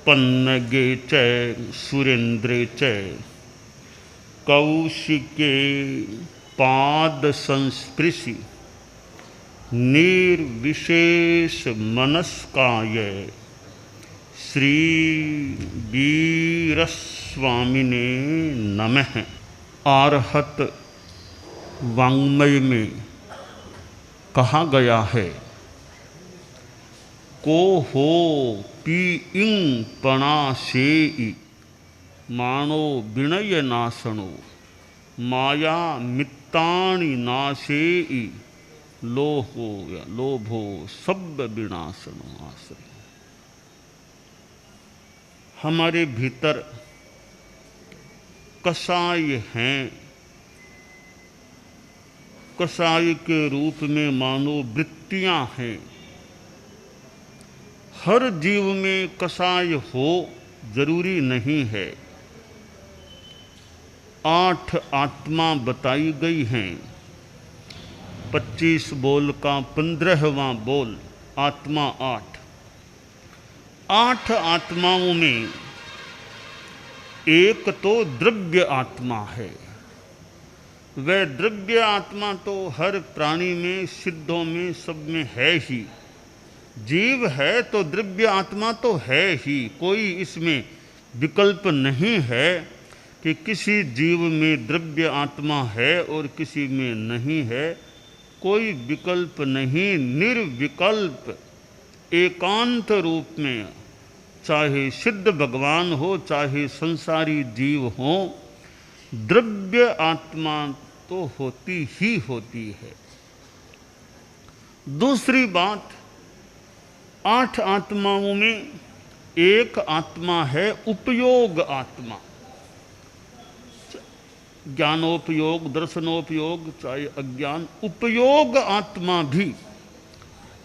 पन्नगे च सुरेन्द्रे च कौशिके पाद संस्पृशि निर्विशेष मनस्काय श्री वीरस्वामिने नमः। आर्हत वाङ्मय में कहा गया है, को हो पी इंग पणाशेई माणो विनय नाशनो माया मित्ताणि नाशेई लोहो या लोभो सब विनाशनो आश्रय। हमारे भीतर कसाय हैं, कसाय के रूप में मानो वृत्तियां हैं। हर जीव में कसाय हो जरूरी नहीं है। 8 आत्मा बताई गई हैं। 25 बोल का 15वां बोल आत्मा 8। 8 आत्माओं में एक तो द्रव्य आत्मा है। वह द्रव्य आत्मा तो हर प्राणी में, सिद्धों में, सब में है ही। जीव है तो द्रव्य आत्मा तो है ही, कोई इसमें विकल्प नहीं है कि किसी जीव में द्रव्य आत्मा है और किसी में नहीं है। कोई विकल्प नहीं, निर्विकल्प एकांत रूप में, चाहे सिद्ध भगवान हो चाहे संसारी जीव हो, द्रव्य आत्मा तो होती ही होती है। दूसरी बात, 8 आत्माओं में एक आत्मा है उपयोग आत्मा। ज्ञानोपयोग, दर्शनोपयोग, चाहे अज्ञान, उपयोग आत्मा भी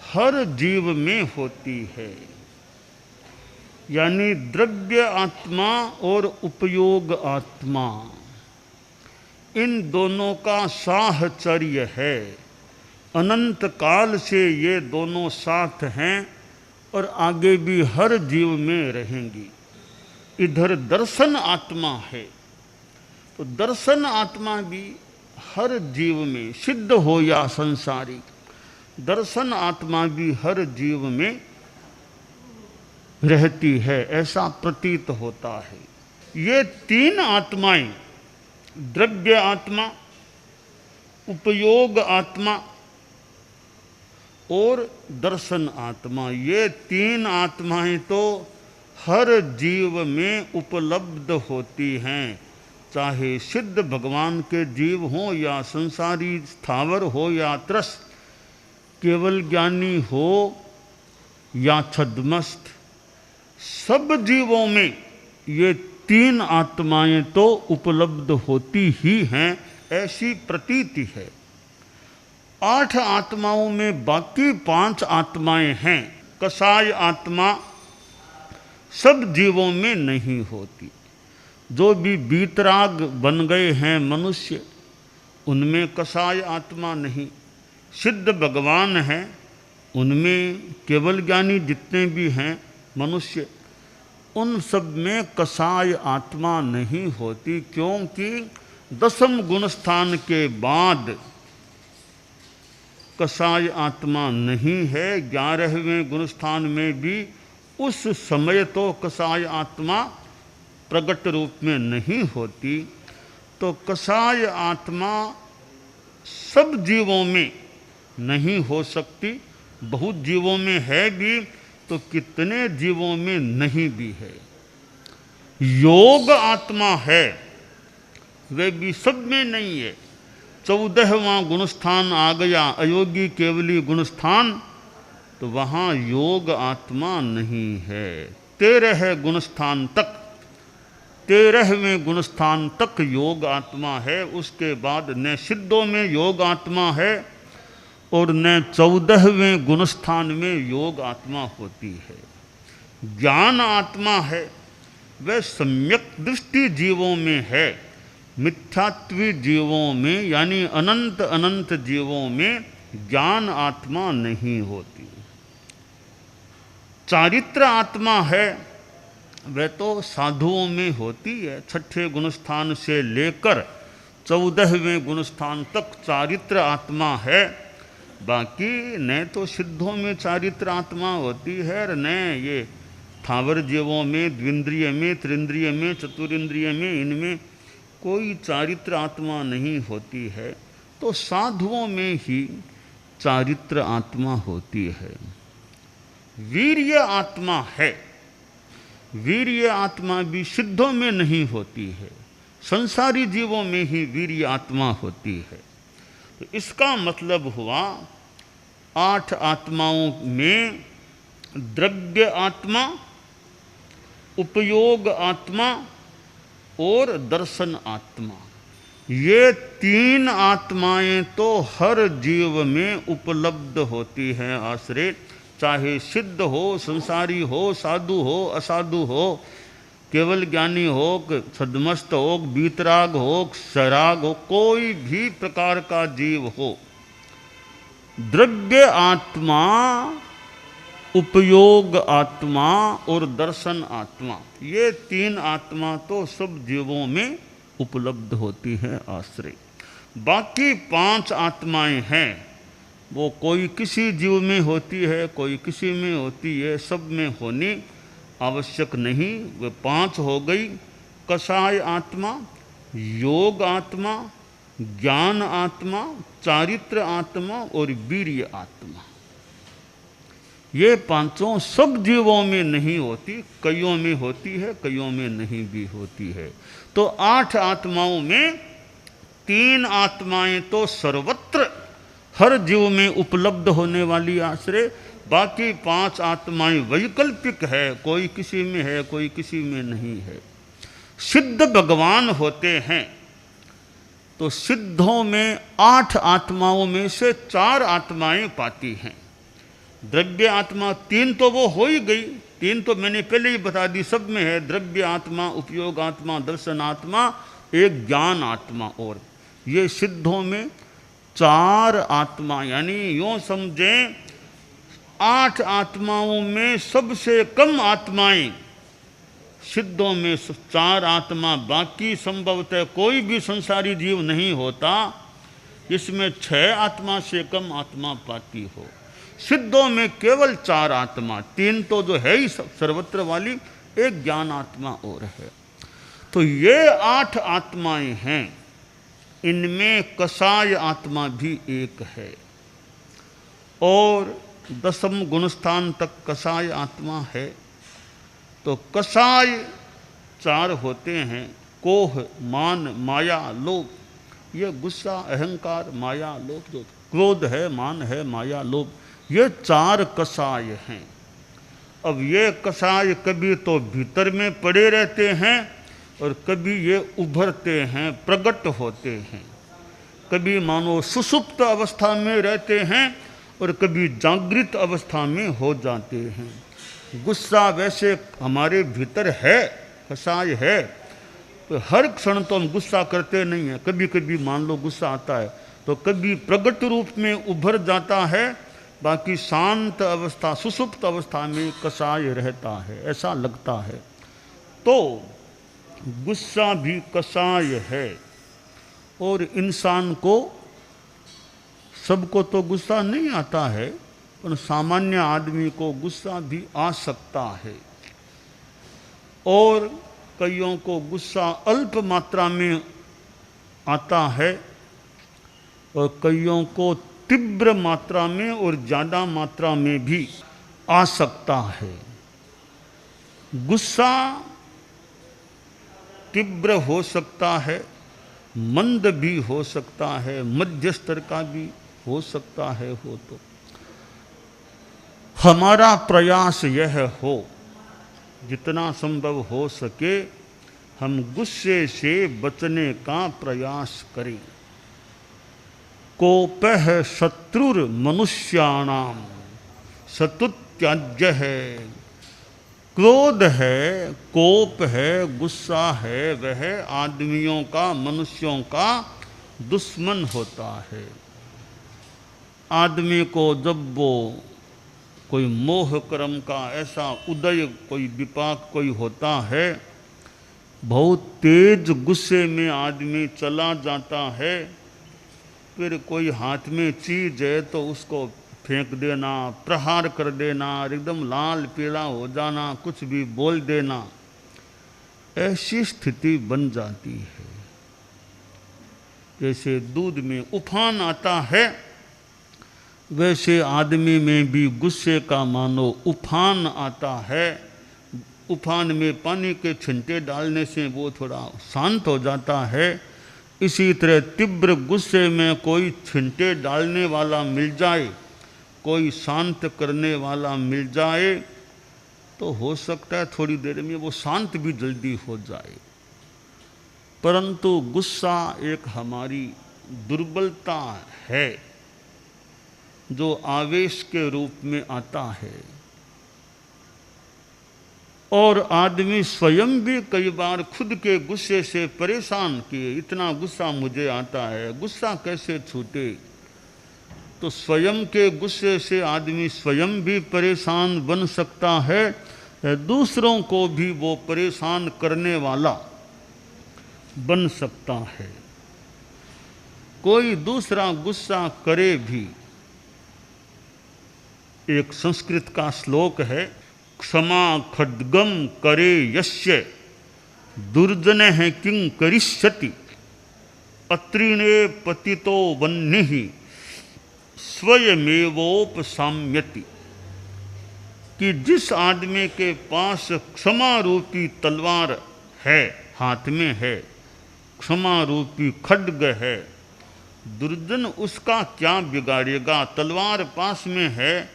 हर जीव में होती है। यानी द्रव्य आत्मा और उपयोग आत्मा, इन दोनों का साहचर्य है। अनंत काल से ये दोनों साथ हैं और आगे भी हर जीव में रहेंगी। इधर दर्शन आत्मा है तो दर्शन आत्मा भी हर जीव में, सिद्ध हो या संसारी, दर्शन आत्मा भी हर जीव में रहती है, ऐसा प्रतीत होता है। ये 3 आत्माएं, द्रव्य आत्मा, उपयोग आत्मा और दर्शन आत्मा, ये 3 आत्माएं तो हर जीव में उपलब्ध होती हैं। चाहे सिद्ध भगवान के जीव हों या संसारी स्थावर हो या त्रस्त, केवल ज्ञानी हो या छद्मस्त, सब जीवों में ये 3 आत्माएं तो उपलब्ध होती ही हैं, ऐसी प्रतीति है। 8 आत्माओं में बाकी 5 आत्माएं हैं। कसाय आत्मा सब जीवों में नहीं होती। जो भी बीतराग बन गए हैं मनुष्य, उनमें कसाय आत्मा नहीं। सिद्ध भगवान हैं, उनमें केवल ज्ञानी जितने भी हैं मनुष्य, उन सब में कसाय आत्मा नहीं होती, क्योंकि 10वें गुणस्थान के बाद कसाय आत्मा नहीं है। 11वें गुणस्थान में भी उस समय तो कसाय आत्मा प्रकट रूप में नहीं होती। तो कसाय आत्मा सब जीवों में नहीं हो सकती। बहुत जीवों में है भी तो कितने जीवों में नहीं भी है। योग आत्मा है, वे भी सब में नहीं है। 14वां गुणस्थान आ गया, अयोगी केवली गुणस्थान, तो वहाँ योग आत्मा नहीं है। 13 गुणस्थान तक, 13वें गुणस्थान तक योग आत्मा है। उसके बाद न सिद्धों में योग आत्मा है और न 14वें गुणस्थान में योग आत्मा होती है। ज्ञान आत्मा है, वह सम्यक दृष्टि जीवों में है। मिथ्यात्वी जीवों में यानी अनंत अनंत जीवों में ज्ञान आत्मा नहीं होती। चारित्र आत्मा है, वह तो साधुओं में होती है। छठे गुणस्थान से लेकर 14वें गुणस्थान तक चारित्र आत्मा है। बाकी न तो सिद्धों में चारित्र आत्मा होती है और न ये थावर जीवों में, द्विंद्रिय में, त्रिंद्रिय में, चतुरिंद्रिय में, इनमें कोई चारित्र आत्मा नहीं होती है। तो साधुओं में ही चारित्र आत्मा होती है। वीर्य आत्मा है। वीर्य आत्मा भी सिद्धों में नहीं होती है, संसारी जीवों में ही वीर्य आत्मा होती है। तो इसका मतलब हुआ 8 आत्माओं में द्रव्य आत्मा, उपयोग आत्मा और दर्शन आत्मा, ये 3 आत्माएं तो हर जीव में उपलब्ध होती हैं आश्रय। चाहे सिद्ध हो, संसारी हो, साधु हो, असाधु हो, केवल ज्ञानी हो, सद्मस्त हो, बीतराग हो, सराग हो, कोई भी प्रकार का जीव हो, द्रव्य आत्मा, उपयोग आत्मा और दर्शन आत्मा, ये 3 आत्मा तो सब जीवों में उपलब्ध होती है आश्रय। बाकी 5 आत्माएं हैं, वो कोई किसी जीव में होती है, कोई किसी में होती है, सब में होनी आवश्यक नहीं। वे 5 हो गई। कषाय आत्मा, योग आत्मा, ज्ञान आत्मा, चारित्र आत्मा और वीर्य आत्मा। ये 5 सब जीवों में नहीं होती, कईयों में होती है, कईयों में नहीं भी होती है। तो 8 आत्माओं में 3 आत्माएं तो सर्वत्र हर जीव में उपलब्ध होने वाली आश्रय। बाकी 5 आत्माएं वैकल्पिक है, कोई किसी में है, कोई किसी में नहीं है। सिद्ध भगवान होते हैं तो सिद्धों में 8 आत्माओं में से 4 आत्माएं पाती हैं। द्रव्य आत्मा 3 तो वो हो ही गई, 3 तो मैंने पहले ही बता दी, सब में है। द्रव्य आत्मा, उपयोग आत्मा, दर्शन आत्मा, एक ज्ञान आत्मा। और ये सिद्धों में 4 आत्मा, यानी यूँ समझें 8 आत्माओं में सबसे कम आत्माएं सिद्धों में 4 आत्मा। बाकी संभवतः कोई भी संसारी जीव नहीं होता इसमें 6 आत्मा से कम आत्मा पाती हो। सिद्धों में केवल 4 आत्मा, 3 तो जो है ही सर्वत्र वाली, एक ज्ञान आत्मा और है। तो ये 8 आत्माएं हैं। इनमें कषाय आत्मा भी एक है और 10वें गुणस्थान तक कषाय आत्मा है। तो कषाय 4 होते हैं, कोह, मान, माया, लोभ। ये गुस्सा, अहंकार, माया, लोभ, जो क्रोध है, मान है, माया, लोभ, ये 4 कषाय हैं। अब ये कषाय कभी तो भीतर में पड़े रहते हैं और कभी ये उभरते हैं, प्रकट होते हैं। कभी मानो सुषुप्त अवस्था में रहते हैं और कभी जागृत अवस्था में हो जाते हैं। गुस्सा वैसे हमारे भीतर है, कषाय है, तो हर क्षण तो हम गुस्सा करते नहीं हैं। कभी कभी मान लो गुस्सा आता है तो कभी प्रकट रूप में उभर जाता है, बाकी शांत अवस्था, सुषुप्त अवस्था में कषाय रहता है, ऐसा लगता है। तो गुस्सा भी कषाय है। और इंसान को, सबको तो गुस्सा नहीं आता है, पर सामान्य आदमी को गुस्सा भी आ सकता है। और कईयों को गुस्सा अल्प मात्रा में आता है और कईयों को तीव्र मात्रा में और ज़्यादा मात्रा में भी आ सकता है। गुस्सा तीव्र हो सकता है, मंद भी हो सकता है, मध्य स्तर का भी हो सकता है। हो तो हमारा प्रयास यह हो, जितना संभव हो सके हम गुस्से से बचने का प्रयास करें। कोपः शत्रुर मनुष्याणाम शत्रुत्याज्य है। क्रोध है, कोप है, गुस्सा है, वह आदमियों का, मनुष्यों का दुश्मन होता है। आदमी को जब वो कोई मोह कर्म का ऐसा उदय, कोई विपाक कोई होता है, बहुत तेज गुस्से में आदमी चला जाता है, फिर कोई हाथ में चीज है तो उसको फेंक देना, प्रहार कर देना, एकदम लाल पीला हो जाना, कुछ भी बोल देना, ऐसी स्थिति बन जाती है। जैसे दूध में उफान आता है, वैसे आदमी में भी गुस्से का मानो उफान आता है। उफान में पानी के छींटे डालने से वो थोड़ा शांत हो जाता है। इसी तरह तीव्र गुस्से में कोई छींटे डालने वाला मिल जाए, कोई शांत करने वाला मिल जाए, तो हो सकता है थोड़ी देर में वो शांत भी जल्दी हो जाए। परंतु गुस्सा एक हमारी दुर्बलता है जो आवेश के रूप में आता है, और आदमी स्वयं भी कई बार खुद के गुस्से से परेशान किए, इतना गुस्सा मुझे आता है, गुस्सा कैसे छूटे। तो स्वयं के गुस्से से आदमी स्वयं भी परेशान बन सकता है, दूसरों को भी वो परेशान करने वाला बन सकता है। कोई दूसरा गुस्सा करे भी, एक संस्कृत का श्लोक है, क्षमा खड्गम करे यस्य दुर्जन है किं करिष्यति अत्रिणे पतितो वह्निः स्वयमेवोपसाम्यति। कि जिस आदमी के पास क्षमा रूपी तलवार है, हाथ में है, क्षमा रूपी खड्ग है, दुर्जन उसका क्या बिगाड़ेगा। तलवार पास में है,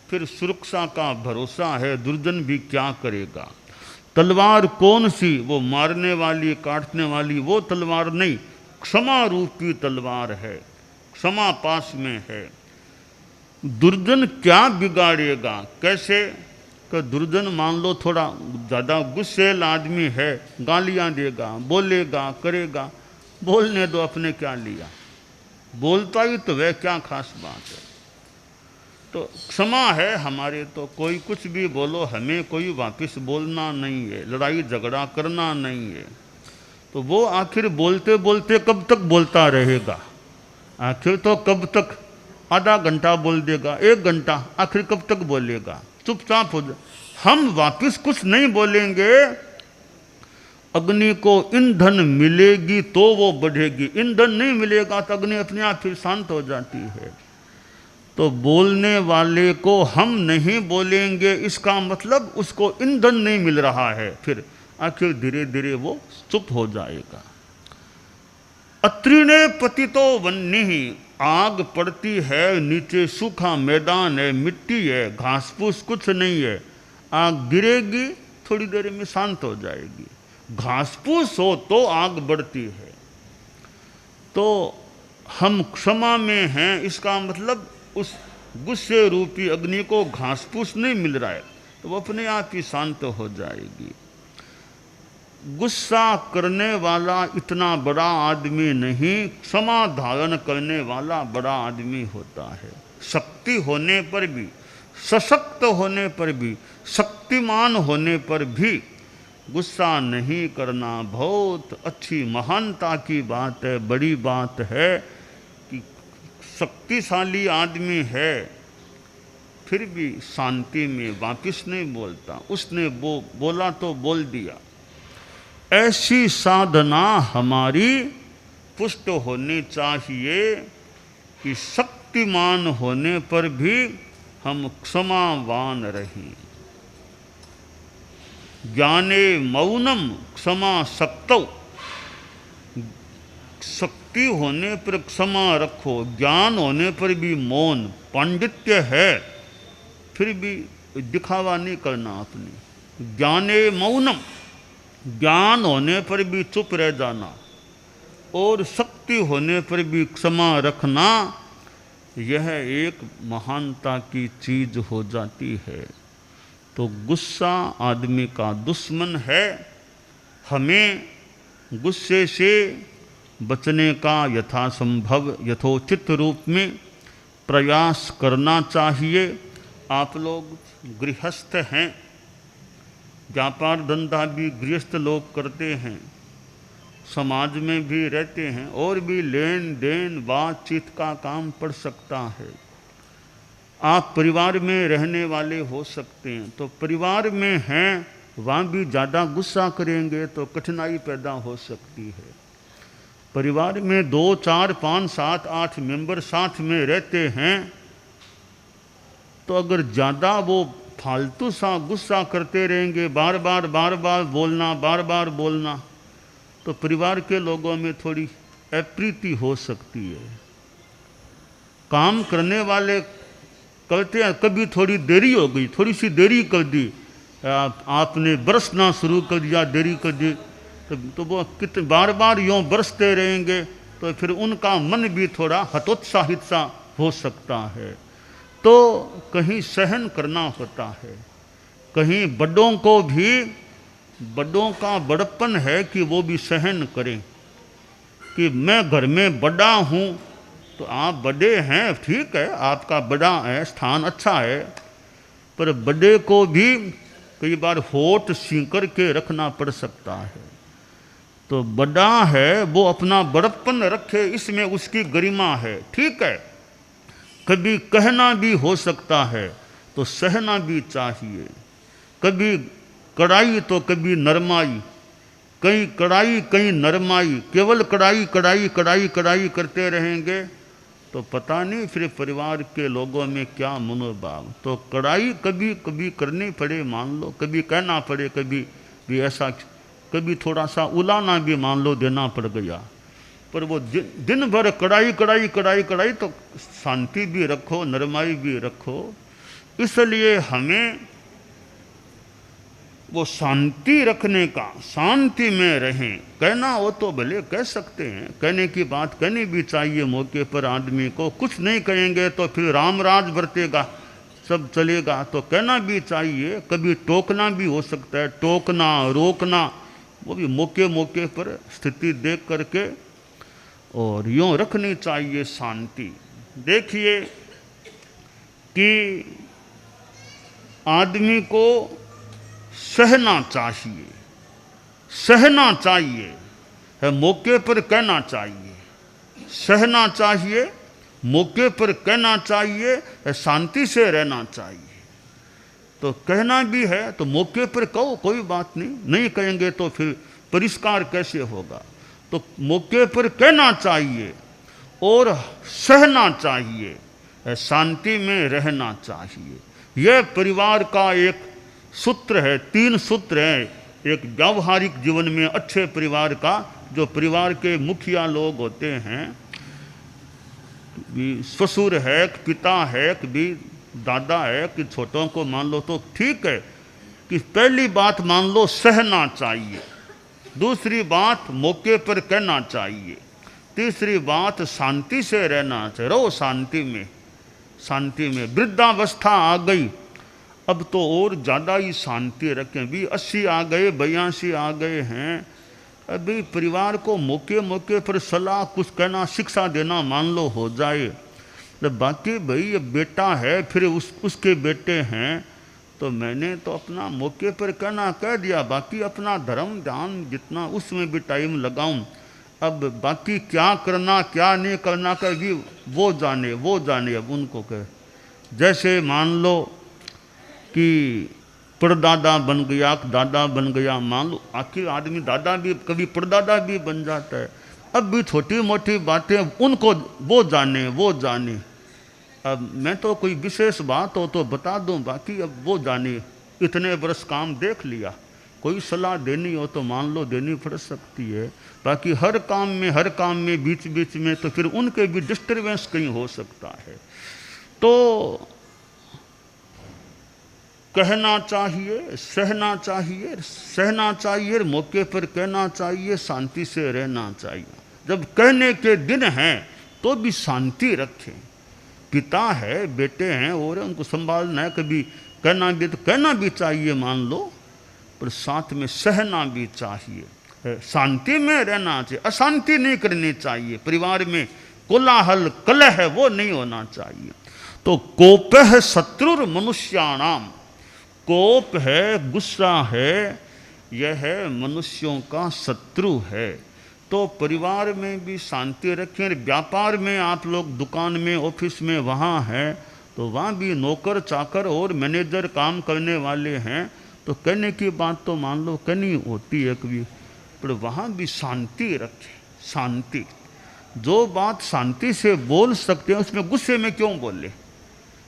फिर सुरक्षा का भरोसा है, दुर्जन भी क्या करेगा। तलवार कौन सी, वो मारने वाली काटने वाली वो तलवार नहीं, क्षमा रूपी तलवार है, क्षमा पास में है। दुर्जन क्या बिगाड़ेगा, कैसे। कि दुर्जन मान लो थोड़ा ज़्यादा गुस्सेल आदमी है, गालियाँ देगा, बोलेगा, करेगा, बोलने दो, अपने क्या लिया, बोलता ही तो वह क्या खास बात है। तो क्षमा है हमारे, तो कोई कुछ भी बोलो, हमें कोई वापस बोलना नहीं है, लड़ाई झगड़ा करना नहीं है। तो वो आखिर बोलते बोलते कब तक बोलता रहेगा, आखिर तो कब तक, आधा घंटा बोल देगा, 1 घंटा, आखिर कब तक बोलेगा, चुपचाप हो जाए। हम वापस कुछ नहीं बोलेंगे, अग्नि को ईंधन मिलेगी तो वो बढ़ेगी, ईंधन नहीं मिलेगा तो अग्नि अपने आप फिर शांत हो जाती है। तो बोलने वाले को हम नहीं बोलेंगे, इसका मतलब उसको ईंधन नहीं मिल रहा है, फिर आखिर धीरे धीरे वो चुप हो जाएगा। अत्रिणे पतितो वह्निः, आग पड़ती है, नीचे सूखा मैदान है, मिट्टी है, घास फूस कुछ नहीं है, आग गिरेगी, थोड़ी देर में शांत हो जाएगी। घास फूस हो तो आग बढ़ती है। तो हम क्षमा में हैं, इसका मतलब उस गुस्से रूपी अग्नि को घास फूस नहीं मिल रहा है, तो वो अपने आप ही शांत हो जाएगी। गुस्सा करने वाला इतना बड़ा आदमी नहीं, क्षमा धारण करने वाला बड़ा आदमी होता है। शक्ति होने पर भी, सशक्त होने पर भी, शक्तिमान होने पर भी गुस्सा नहीं करना बहुत अच्छी महानता की बात है, बड़ी बात है। कि शक्तिशाली आदमी है फिर भी शांति में वापिस नहीं बोलता, उसने बोला तो बोल दिया। ऐसी साधना हमारी पुष्ट होनी चाहिए कि शक्तिमान होने पर भी हम क्षमावान रहें। ज्ञाने मौनम क्षमा शक्तौ, शक्ति होने पर क्षमा रखो, ज्ञान होने पर भी मौन। पांडित्य है फिर भी दिखावा नहीं करना अपने। ज्ञाने मौनम, ज्ञान होने पर भी चुप रह जाना, और शक्ति होने पर भी क्षमा रखना, यह एक महानता की चीज हो जाती है। तो गुस्सा आदमी का दुश्मन है। हमें गुस्से से बचने का यथासंभव यथोचित रूप में प्रयास करना चाहिए। आप लोग गृहस्थ हैं, व्यापार धंधा भी गृहस्थ लोग करते हैं, समाज में भी रहते हैं, और भी लेन देन बातचीत का काम पड़ सकता है। आप परिवार में रहने वाले हो सकते हैं, तो परिवार में हैं वहाँ भी ज़्यादा गुस्सा करेंगे तो कठिनाई पैदा हो सकती है। परिवार में 2, 4, 5, 7, 8 मेंबर साथ में रहते हैं, तो अगर ज़्यादा वो फालतू सा गुस्सा करते रहेंगे, बार बार बोलना, तो परिवार के लोगों में थोड़ी अप्रीति हो सकती है। काम करने वाले कहते हैं कभी थोड़ी देरी हो गई, थोड़ी सी देरी कर दी, आपने बरसना शुरू कर दिया, देरी कर दी, तो वो कितने बार यूँ बरसते रहेंगे, तो फिर उनका मन भी थोड़ा हतोत्साहित सा हो सकता है। तो कहीं सहन करना होता है, कहीं बड़ों को भी, बड़ों का बड़प्पन है कि वो भी सहन करें कि मैं घर में बड़ा हूँ, तो आप बड़े हैं, ठीक है, आपका बड़ा है, स्थान अच्छा है, पर बड़े को भी कई बार होठ सींकर के रखना पड़ सकता है। तो बड़ा है वो अपना बड़प्पन रखे, इसमें उसकी गरिमा है, ठीक है। कभी कहना भी हो सकता है तो सहना भी चाहिए, कभी कड़ाई तो कभी नरमाई, कहीं कड़ाई कहीं नरमाई, केवल कड़ाई करते रहेंगे तो पता नहीं फिर परिवार के लोगों में क्या मनोभाव। तो कड़ाई कभी कभी करनी पड़े, मान लो कभी कहना पड़े, कभी भी ऐसा, कभी थोड़ा सा उलाना भी मान लो देना पड़ गया, पर वो दिन भर कड़ाई तो शांति भी रखो, नरमाई भी रखो। इसलिए हमें वो शांति रखने का, शांति में रहें, कहना हो तो भले कह सकते हैं, कहने की बात कहनी भी चाहिए मौके पर आदमी को। कुछ नहीं कहेंगे तो फिर रामराज बरतेगा, सब चलेगा, तो कहना भी चाहिए। कभी टोकना भी हो सकता है, टोकना रोकना वो भी मौके पर स्थिति देख करके, और यूँ रखनी चाहिए शांति। देखिए कि आदमी को सहना चाहिए है, मौके पर कहना चाहिए, सहना चाहिए, मौके पर कहना चाहिए, है शांति से रहना चाहिए। तो कहना भी है तो मौके पर कहो, कोई बात नहीं, नहीं कहेंगे तो फिर परिष्कार कैसे होगा। तो मौके पर कहना चाहिए और सहना चाहिए, शांति में रहना चाहिए। यह परिवार का एक सूत्र है, 3 सूत्र हैं एक व्यावहारिक जीवन में अच्छे परिवार का। जो परिवार के मुखिया लोग होते हैं, ससुर है, पिता है, भी दादा है, कि छोटों को मान लो तो ठीक है, कि पहली बात मान लो सहना चाहिए, दूसरी बात मौके पर कहना चाहिए, तीसरी बात शांति से रहना चाहिए। रहो शांति में। वृद्धावस्था आ गई, अब तो और ज़्यादा ही शांति रखें। भी 80 आ गए, 82 आ गए हैं, अभी परिवार को मौके पर सलाह कुछ कहना, शिक्षा देना मान लो हो जाए, तो बाकी भाई अब बेटा है, फिर उसके बेटे हैं, तो मैंने तो अपना मौके पर कहना कह दिया, बाकी अपना धर्म ध्यान जितना उसमें भी टाइम लगाऊं। अब बाकी क्या करना क्या नहीं करना का भी वो जाने। अब उनको कह, जैसे मान लो कि परदादा बन गया, दादा बन गया, मान लो, आखिर आदमी दादा भी कभी परदादा भी बन जाता है। अब भी छोटी मोटी बातें उनको वो जाने। अब मैं तो कोई विशेष बात हो तो बता दूं, बाकी अब वो जाने। इतने बरस काम देख लिया, कोई सलाह देनी हो तो मान लो देनी पड़ सकती है। बाकी हर काम में बीच में तो फिर उनके भी डिस्टर्बेंस कहीं हो सकता है। तो कहना चाहिए, सहना चाहिए, मौके पर कहना चाहिए, शांति से रहना चाहिए। जब कहने के दिन हैं तो भी शांति रखें। पिता है, बेटे हैं और उनको संभालना है, कभी कहना भी चाहिए मान लो, पर साथ में सहना भी चाहिए, शांति में रहना चाहिए, अशांति नहीं करनी चाहिए। परिवार में कोलाहल कलह है वो नहीं होना चाहिए। तो कोप है शत्रुर मनुष्याणाम, कोप है, गुस्सा है, यह है मनुष्यों का शत्रु है। तो परिवार में भी शांति रखें। व्यापार में आप लोग दुकान में, ऑफिस में वहाँ हैं, तो वहाँ भी नौकर चाकर और मैनेजर काम करने वाले हैं, तो कहने की बात तो मान लो कहनी होती है कभी, पर वहाँ भी शांति रखें। शांति, जो बात शांति से बोल सकते हैं उसमें गुस्से में क्यों बोले?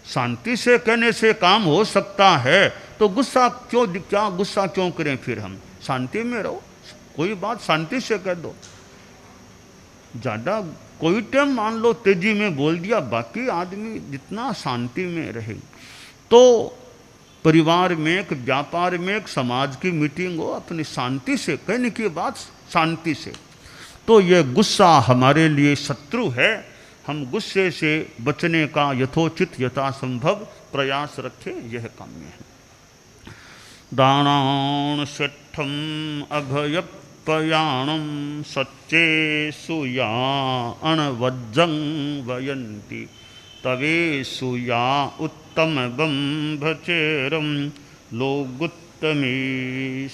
शांति से कहने से काम हो सकता है, तो गुस्सा क्यों, क्या गुस्सा क्यों करें? फिर हम शांति में रहो, कोई बात शांति से कह दो। ज़्यादा कोई टाइम मान लो तेजी में बोल दिया, बाकी आदमी जितना शांति में रहे। तो परिवार में, एक व्यापार में, एक समाज की मीटिंग हो, अपनी शांति से कहने की बात शांति से। तो ये गुस्सा हमारे लिए शत्रु है। हम गुस्से से बचने का यथोचित यथासंभव प्रयास रखें, यह काम्य है। दानान शठम अभयपयाणम सच्चे सुया अणवज्जं वयन्ति तवे सुया उत्तम बंभचेरम लोगुत्तमे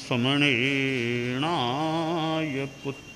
समणेनाय पुत्र।